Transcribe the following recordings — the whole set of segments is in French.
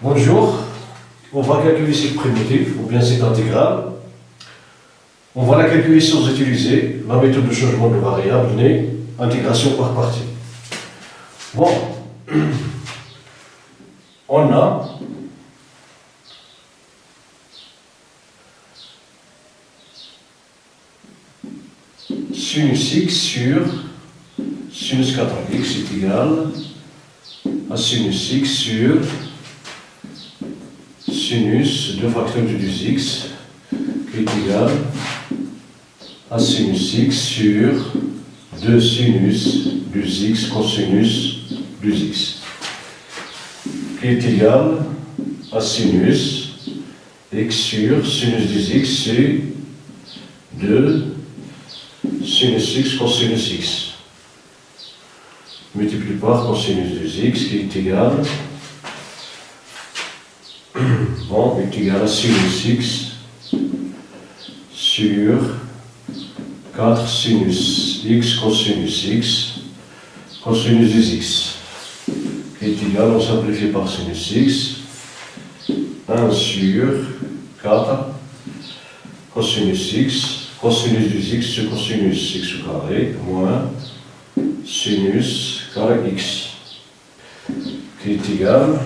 Bonjour, on va calculer cette primitive, ou bien cette intégrale. On va la calculer sans utiliser la méthode de changement de variable née intégration par partie. Bon, on a sinus x sur sinus 4x est égal à sinus x sur sinus 2 facteurs du 2x qui est égal à sinus x sur 2 sinus 2x cosinus 2x qui est égal à sinus x sur sinus 2x c'est 2 sinus x cosinus x multiplié par cosinus 2x qui est égal est égal à sinus x sur 4 sinus x cosinus 2x qui est égal, on simplifie par sinus x 1 sur 4 cosinus x cosinus 2x sur cosinus x au carré moins sinus carré x qui est égal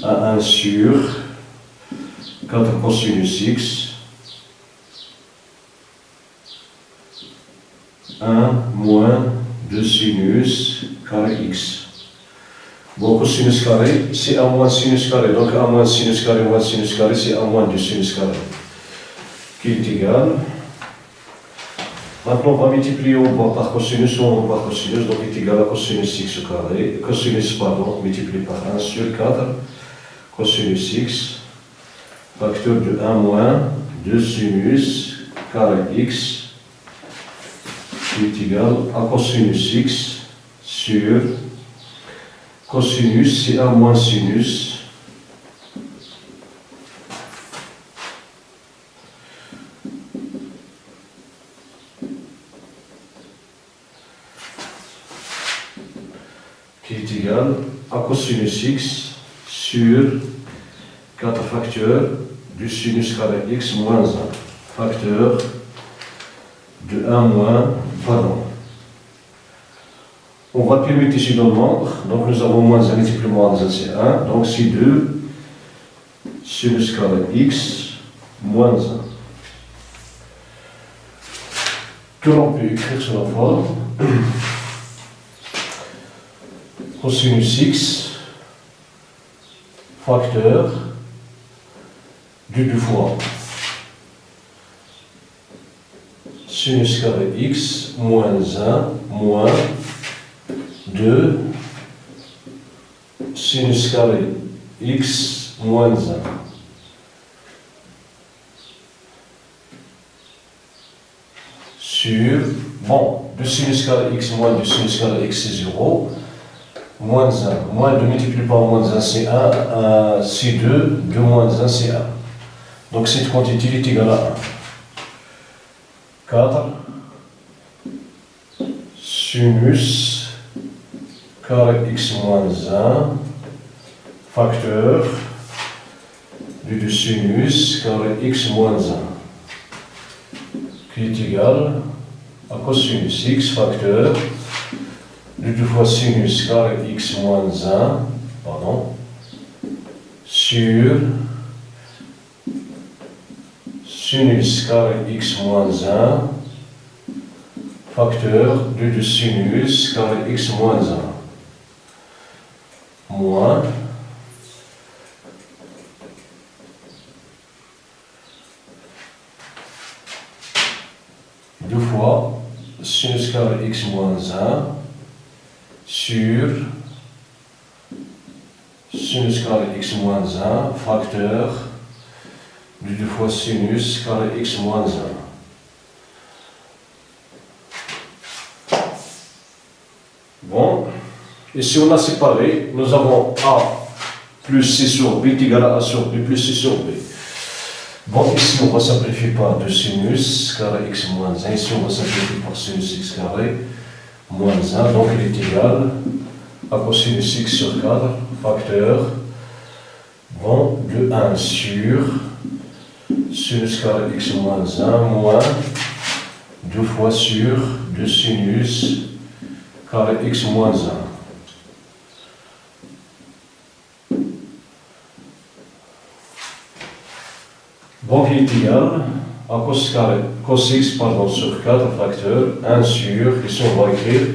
à 1 sur 4 cosinus x 1 moins 2 sinus carré x. Bon, cosinus carré, c'est 1 moins sinus carré. Donc 1 moins sinus carré moins sinus carré, c'est 1 moins 2 sinus carré. Qui est égal. Maintenant, on va multiplier au bas par cosinus ou en haut par cosinus. Donc il est égal à cosinus x au carré. Cosinus, pardon, multiplié par 1 sur 4 cosinus x facteur de 1 moins 2 sinus carré x qui est égal à cosinus x sur cosinus, c'est 1 moins sinus qui est égal à cosinus x sur 4 facteurs du sinus carré x moins 1 facteur de 1 moins, pardon. On va permettre ici dans le nombre, donc nous avons moins 1 multiplié moins 1, c'est 1, donc c'est 2 sinus carré x moins 1. Que l'on peut écrire sur la forme cosinus x facteur du 2 fois sinus carré x moins 1 moins 2 sinus carré x moins 1 sur, bon, 2 sinus carré x moins 2 sinus carré x c'est 0, moins 1, moins 2 multiplié par moins 1 c'est 1, c'est 2, 2 moins 1 c'est 1. Donc cette quantité est égale à 1. 4 sinus carré x moins 1 facteur du 2 sinus carré x moins 1 qui est égal à cosinus x facteur du 2 fois sinus carré x moins 1 pardon, sur sinus carré x moins 1 facteur du 2 sinus carré x moins 1 moins deux fois sinus carré x moins 1 sur sinus carré x moins 1 facteur du 2 fois sinus carré x moins 1. Bon, ici on a séparé, nous avons a plus c sur b est égal à a sur b plus c sur b. Bon, ici on va simplifier par 2 sinus carré x moins 1, ici on va simplifier par sinus x carré moins 1, donc il est égal à cosinus x sur 4 facteur vont de 1 sur sinus carré x moins 1 moins 2 fois sur 2 sinus carré x moins 1. Donc il est égal à cos x sur 4 facteur 1 sur, ici on va écrire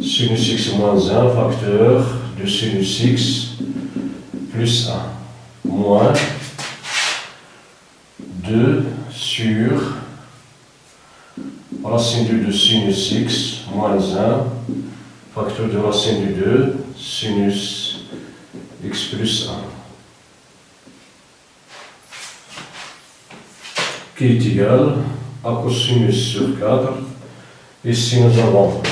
sinus x moins 1 facteur de sinus x plus 1 moins 2 sur racine du 2 sinus x moins 1 facteur de racine du 2 sinus x plus 1 qui est égal à cosinus sur 4. Ici nous avons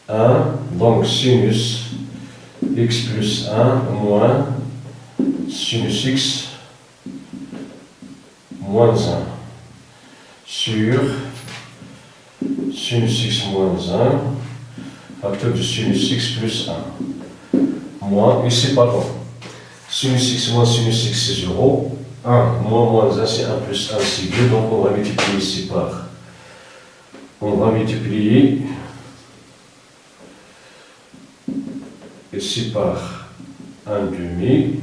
1, donc sinus x plus 1 moins sinus x moins 1 sur sinus x moins 1 facteur de sinus x plus 1 moins, ici pardon, sinus x moins sinus x c'est 0, 1 moins 1 c'est 1 plus 1 c'est 2, donc on va multiplier ici par, on va multiplier ici par 1 demi,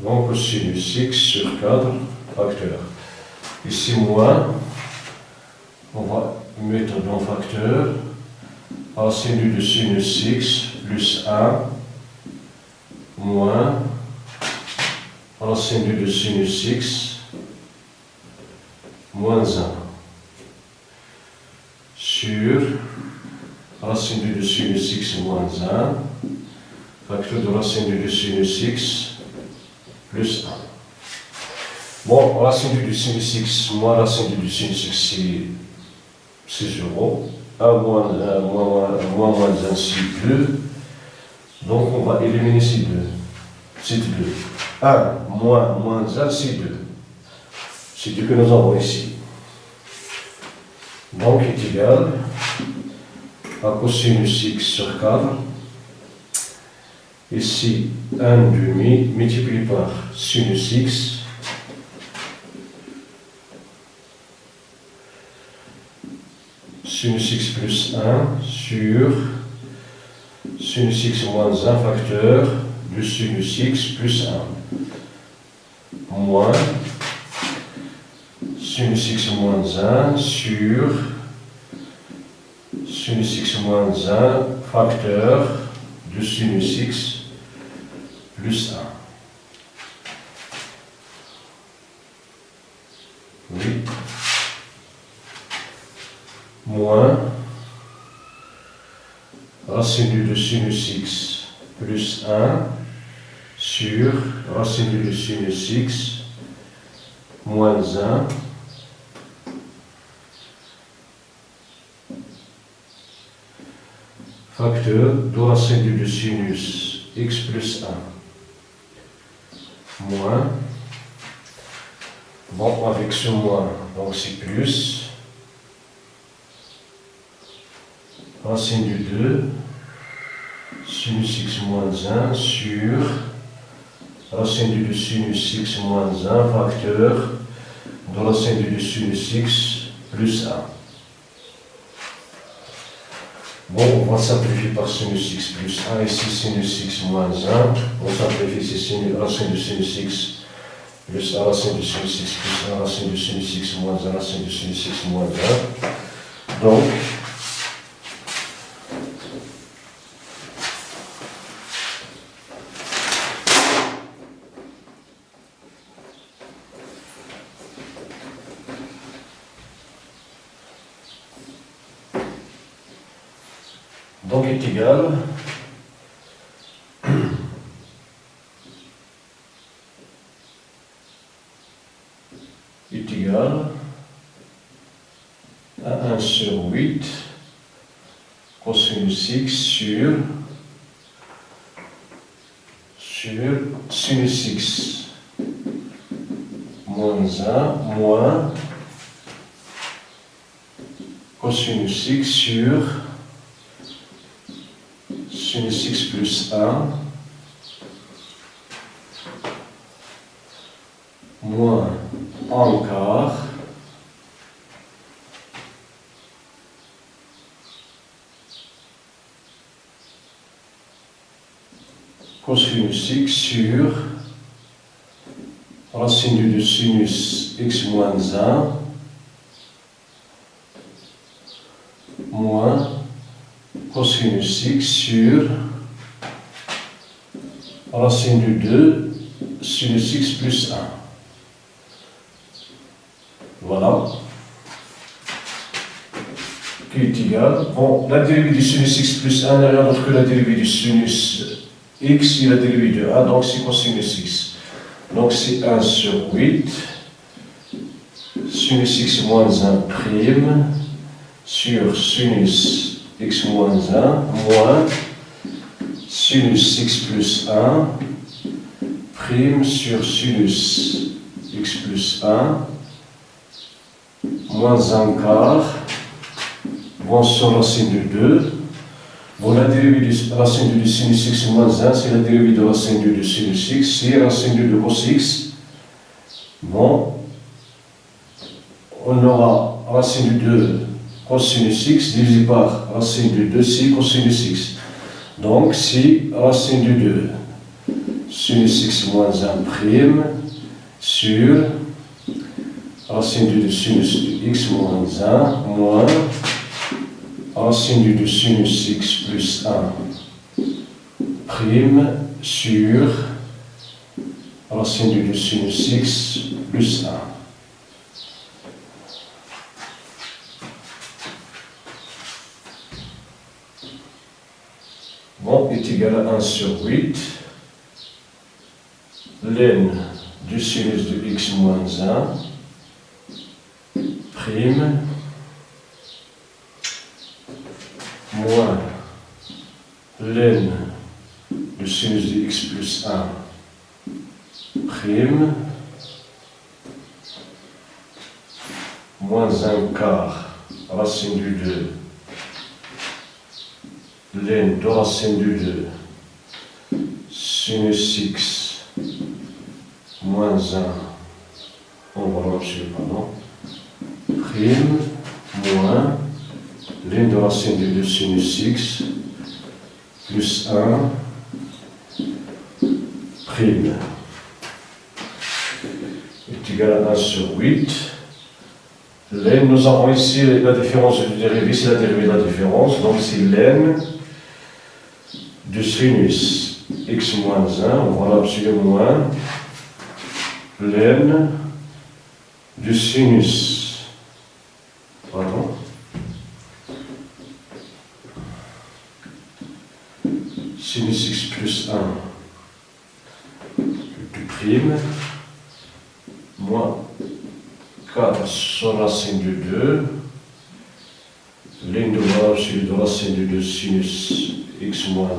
donc sinus x sur 4 facteur. Ici moins, on va mettre dans facteur, racine du 2 sinus x plus 1 moins racine du 2 sinus x moins 1 sur racine du 2 sinus x moins 1 facteur de racine du 2 sinus x plus 1. Bon, racine du 2 sinus x moins racine du 2 sinus x c'est 0. 1 moins 1 moins 1 c'est 2. Donc on va éliminer ces 2. C'est 2. 1 moins 1 c'est 2. C'est 2 que nous avons ici. Donc est égal à cosinus x sur 4. Ici 1 demi multiplié par sinus x sinus x plus 1 sur sinus x moins 1 facteur de sinus x plus 1 moins sinus x moins 1 sur sinus x moins 1 facteur de sinus x plus 1. Oui. Moins racine du 2 sinus x plus 1 sur racine du 2 sinus x moins 1 facteur de racine du 2 sinus x plus 1 moins, bon avec ce moins, donc c'est plus racine du 2 sinus x moins 1 sur racine du 2 sinus x moins 1 facteur de racine du 2 sinus x plus 1. Bon, on va simplifier par sinus x plus 1, ici sinus x moins 1, on simplifie ici racine du sinus x plus 1, racine du sinus x plus 1, racine du sinus x moins 1, racine du sinus x moins 1. Donc, est égal à 1 sur 8 cosinus x sur sinus x moins 1 moins cosinus x sur sinus x plus 1 moins 1 quart cosinus x sur racine de sinus x moins 1 moins cosinus x sur racine de 2 sinus x plus 1. Voilà. Qui est égal. Bon, la dérivée du sinus x plus 1 n'est rien d'autre que la dérivée du sinus x et la dérivée de 1, donc c'est cosinus x. Donc c'est 1 sur 8, sinus x moins 1 prime sur sinus x moins 1 moins sinus x plus 1 prime sur sinus x plus 1 moins 1 quart, bon sur racine de 2. Bon, la dérivée de racine de sinus x moins 1, c'est la dérivée de racine de sinus x, c'est racine de cos x. Bon, on aura racine de 2 cosinus x divisé par racine de 2, c'est cosinus x. Donc, c'est racine de 2 sinus x moins 1 prime sur racine de 2 sinus de x moins 1 moins racine de 2 sinus x plus 1 prime sur racine de 2 sinus x plus 1. Bon, est égal à 1 sur 8. Ln du sinus de x moins 1 prime moins ln du sinus de x plus 1 prime moins 1 quart racine du 2 ln de racine du 2 sinus x moins 1 on va l'enchaîner, pardon, prime moins ln de racine de 2 sinus x plus 1 prime est égal à 1 sur 8. Ln, nous avons ici la différence de dérivée, c'est la dérivée de la différence, donc c'est ln du sinus x moins 1, on va l'absoler moins ln du sinus, pardon, sinus x plus 1 du prime moins 4 sur racine de 2 ln de racine de 2 sinus x moins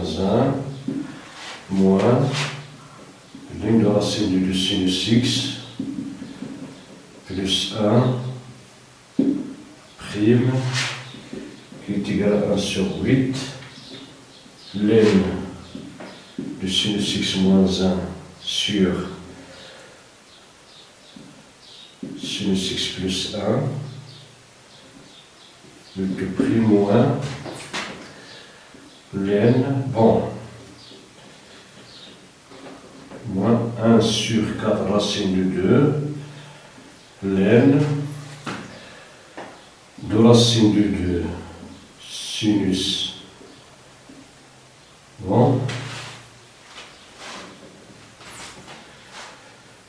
1 moins ln de racine de 2 sinus x plus 1 prime qui est égal à 1 sur 8 ln de sinus x moins 1 sur sinus x plus 1 le prime moins ln, bon, moins 1 sur 4 racine de 2 ln de racine de 2 sinus, bon,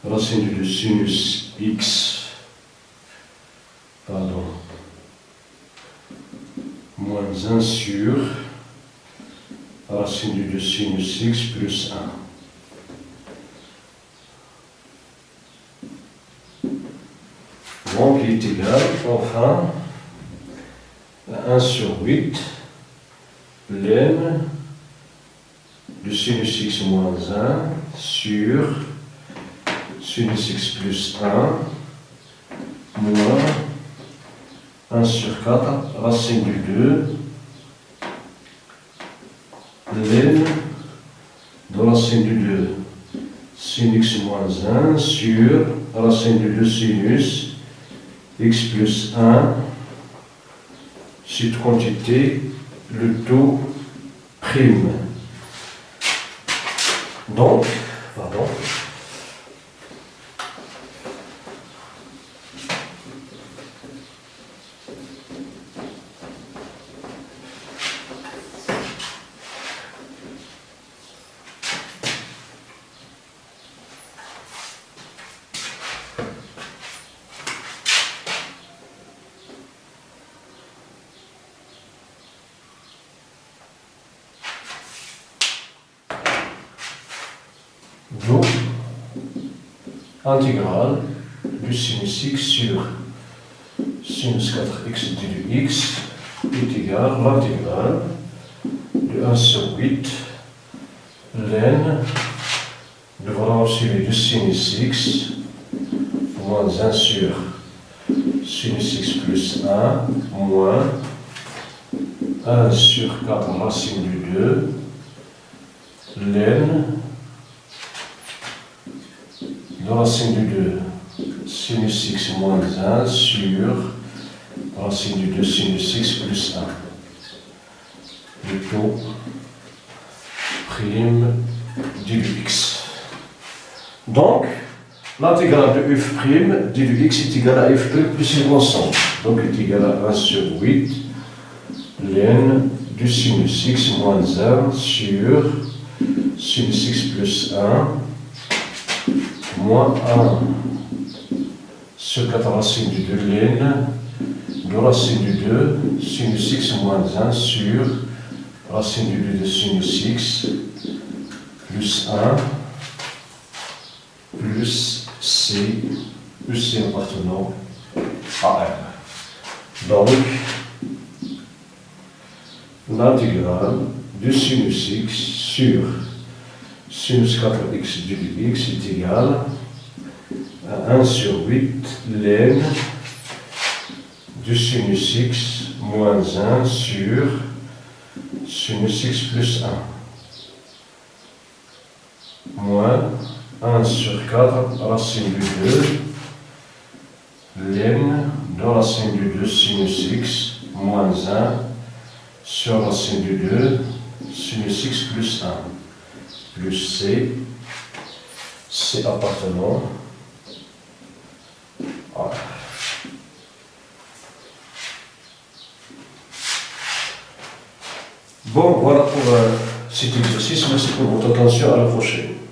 racine de 2 sinus x, pardon, moins 1 sur racine de 2 sinus x plus 1. Donc, il est égal, enfin, à 1 sur 8, ln du sinus x moins 1 sur sinus x plus 1 moins 1 sur 4, racine du 2, ln de racine du 2, sin x moins 1 sur racine de 2 sinus x plus 1, cette quantité, le taux prime. Donc, pardon, d'où intégrale du sinus x sur sinus 4x du x est égal à l'intégrale de 1 sur 8 ln de valeur absolue du sinus x moins 1 sur sinus x plus 1 moins 1 sur 4 racine du 2 ln de racine du 2 sinus x moins 1 sur racine du 2 sinus x plus 1. Le taux prime du x. Donc, l'intégrale de f prime du x est égale à f prime plus une constante. Donc, est égal à 1 sur 8 ln du sinus x moins 1 sur sinus x plus 1 moins 1 sur 4 racine du 2 ln de racine du 2 sinus x moins 1 sur racine du 2 de sinus x plus 1 plus c appartenant à R. Donc, l'intégrale du sinus x sur sinus 4x du x est égal à 1 sur 8 ln du sinus x moins 1 sur sinus x plus 1 moins 1 sur 4 racine du 2 ln de racine du 2 sinus x moins 1 sur racine du 2 sinus x plus 1 plus c appartenant à R. Bon, voilà pour cet exercice. Merci pour votre attention. À la prochaine.